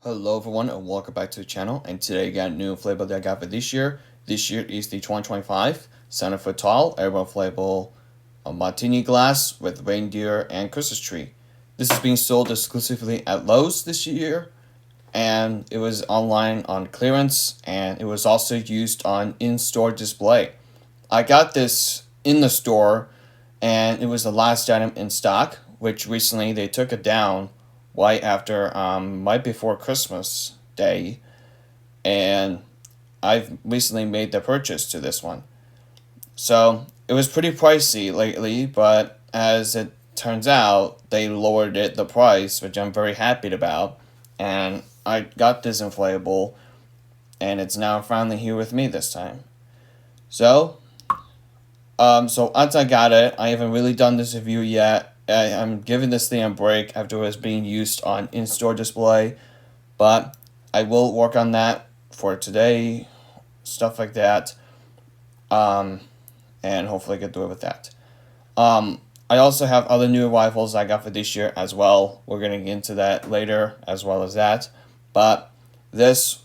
Hello everyone and welcome back to the channel, and today I got a new inflatable that I got for this year. This year is the 2025 7-foot tall airblown inflatable martini glass with reindeer and Christmas tree. This is being sold exclusively at Lowe's this year, and it was online on clearance, and it was also used on in-store display. I got this in the store and it was the last item in stock, which recently they took it down right after right before Christmas Day, and I've recently made the purchase to this one. So it was pretty pricey lately, but as it turns out, they lowered the price, which I'm very happy about, and I got this inflatable, and it's now finally here with me this time. So once I got it, I haven't really done this review yet. I'm giving this thing a break after it was being used on in-store display, but I will work on that for today, stuff like that, and hopefully get through it with that. I also have other new arrivals I got for this year as well. We're getting into that later as well as that, but this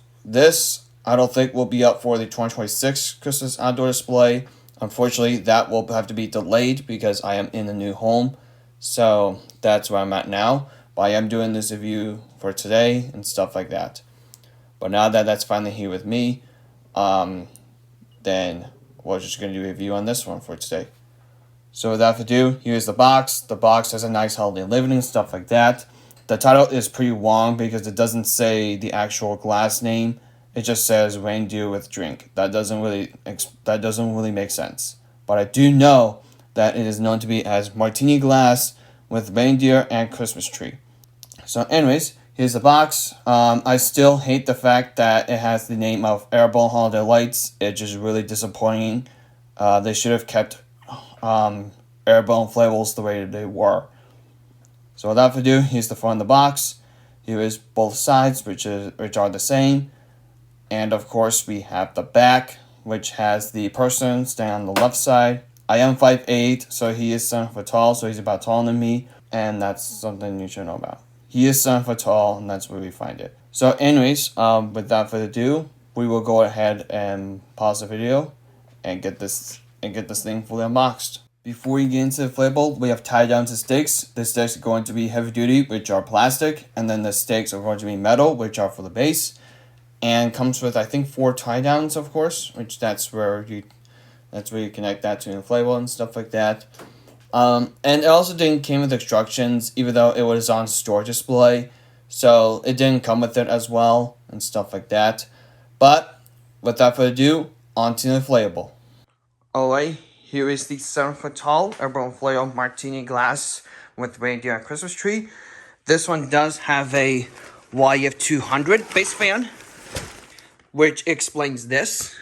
I don't think will be up for the 2026 Christmas outdoor display. Unfortunately, that will have to be delayed because I am in a new home. So that's where I'm at now. But I am doing this review for today and stuff like that. But now that that's finally here with me, then we're just going to do a review on this one for today. So without further ado, here's the box. The box has a nice holiday living and stuff like that. The title is pretty long because it doesn't say the actual glass name. It just says reindeer with drink. That doesn't really make sense. But I do know that it is known to be as martini glass with reindeer and Christmas tree. So anyways, here's the box. I still hate the fact that it has the name of airblown holiday lights. It's just really disappointing. They should have kept airblown inflatables the way they were. So without further ado, here's the front of the box. Here is both sides, which are the same. And of course, we have the back, which has the person standing on the left side. I am 5'8", so he is 7 foot tall, so he's about taller than me, and that's something you should know about. He is 7 foot tall, and that's where we find it. So anyways, without further ado, we will go ahead and pause the video and get this thing fully unboxed. Before we get into the inflatable, we have tied down to sticks. The sticks are going to be heavy duty, which are plastic, and then the sticks are going to be metal, which are for the base. And comes with, I think, 4 tie downs, of course, which that's where you connect that to an inflatable and stuff like that. And it also didn't came with instructions, even though it was on store display, so it didn't come with it as well and stuff like that. But without further ado, on to the inflatable. Alright, here is the 7 foot tall airblown inflatable martini glass with reindeer and Christmas tree. This one does have a YF200 base fan, which explains this,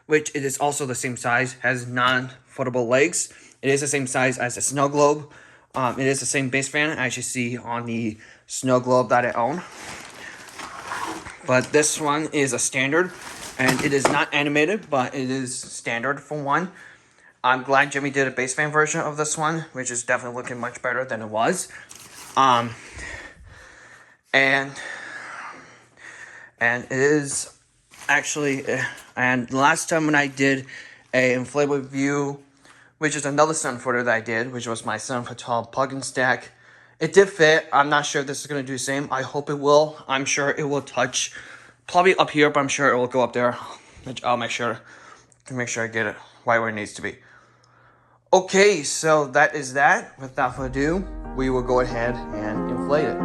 which it is also the same size, has non-footable legs. It is the same size as the snow globe. It is the same base fan as you see on the snow globe that I own. But this one is a standard, and it is not animated, but it is standard for one. I'm glad Gemmy did a base fan version of this one, which is definitely looking much better than it was. And it is actually, and last time when I did a inflatable review, which is another 7-footer that I did, which was my 7-foot tall plug-in stack, it did fit. I'm not sure if this is going to do the same. I hope it will. I'm sure it will touch, probably up here, but I'm sure it will go up there, which I'll make sure I get it right where it needs to be. Okay, so that is that. Without further ado, we will go ahead and inflate it.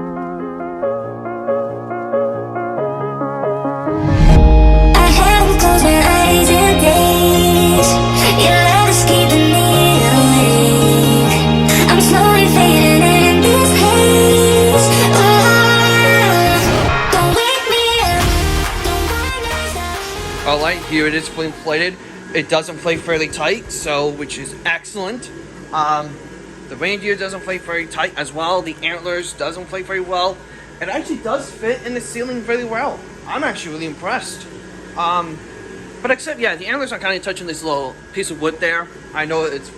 Alright, here it is fully inflated. It does inflate fairly tight, which is excellent. The reindeer does inflate very tight as well. The antlers does inflate very well. It actually does fit in the ceiling very well. I'm actually really impressed. But except, yeah, the antlers are kind of touching this little piece of wood there. I know it's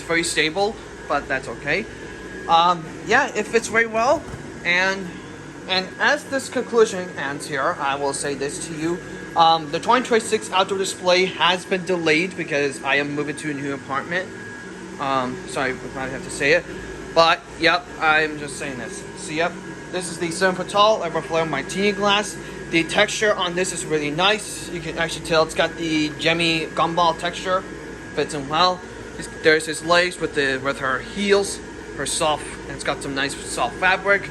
very stable, but that's okay. Yeah, it fits very well, and And as this conclusion ends here, I will say this to you. The 2026 outdoor display has been delayed because I am moving to a new apartment. Sorry if I have to say it. But, yep, I'm just saying this. So, yep, this is the 7-foot tall airblown martini glass. The texture on this is really nice. You can actually tell it's got the Gemmy gumball texture. Fits in well. There's his legs with her heels, her soft, and it's got some nice soft fabric.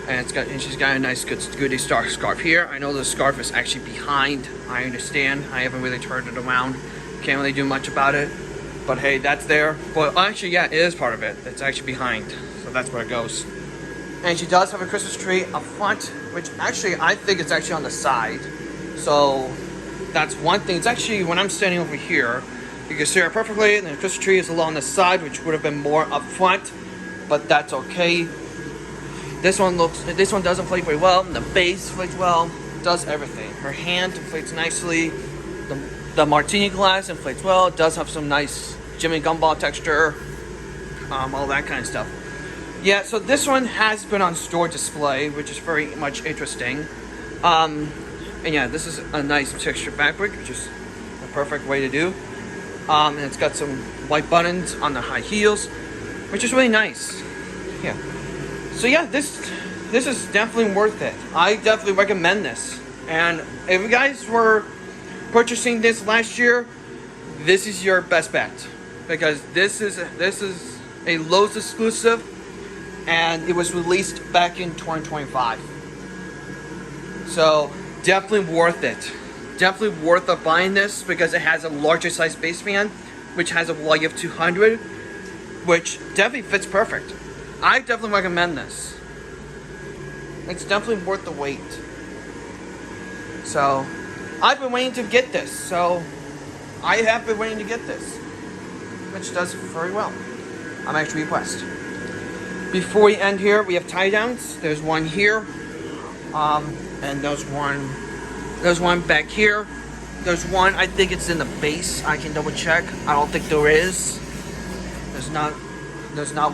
And she's got a nice goody scarf here. I know the scarf is actually behind. I understand. I haven't really turned it around. Can't really do much about it. But hey, that's there. But actually, yeah, it is part of it. It's actually behind. So that's where it goes. And she does have a Christmas tree up front, which actually I think it's actually on the side. So that's one thing. It's actually, when I'm standing over here, you can see it perfectly. And the Christmas tree is along the side, which would have been more up front. But that's okay. This one does inflate very well. The base inflates well. Does everything. Her hand inflates nicely. The martini glass inflates well. It does have some nice Gemmy gumball texture. All that kind of stuff. Yeah, so this one has been on store display, which is very much interesting. And yeah, this is a nice texture fabric, which is a perfect way to do. And it's got some white buttons on the high heels, which is really nice. Yeah. So yeah, this is definitely worth it. I definitely recommend this. And if you guys were purchasing this last year, this is your best bet, because this is a Lowe's exclusive, and it was released back in 2025. So definitely worth it. Definitely worth buying this because it has a larger size base fan, which has a volume of 200, which definitely fits perfect. I definitely recommend this. It's definitely worth the wait. So I've been waiting to get this. So I have been waiting to get this, which does very well. I'm actually impressed. Before we end here, we have tie downs. There's one here, and there's one back here. There's one, I think it's in the base. I can double check. I don't think there is. There's not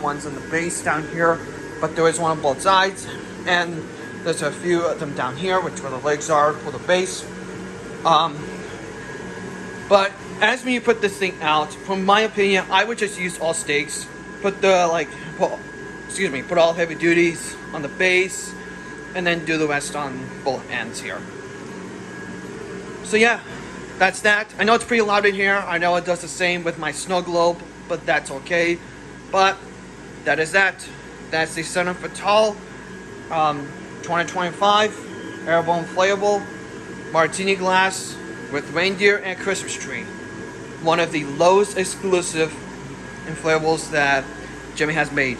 ones in the base down here, but there is one on both sides, and there's a few of them down here, which where the legs are for the base. But as when you put this thing out, from my opinion, I would just use all stakes. Put all heavy duties on the base, and then do the rest on both ends here. So yeah, that's that. I know it's pretty loud in here. I know it does the same with my snow globe, but that's okay. But that is that. That's the 7-foot tall, 2025 airblown inflatable martini glass with reindeer and Christmas tree. One of the Lowe's exclusive inflatables that Gemmy has made.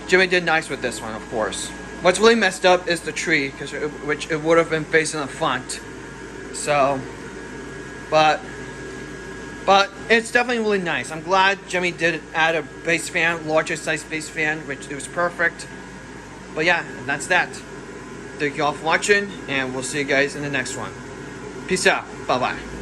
Gemmy did nice with this one, of course. What's really messed up is the tree, which it would have been facing the front. So, but it's definitely really nice. I'm glad Gemmy did add a base fan, larger size base fan, which it was perfect. But yeah, that's that. Thank you all for watching, and we'll see you guys in the next one. Peace out. Bye-bye.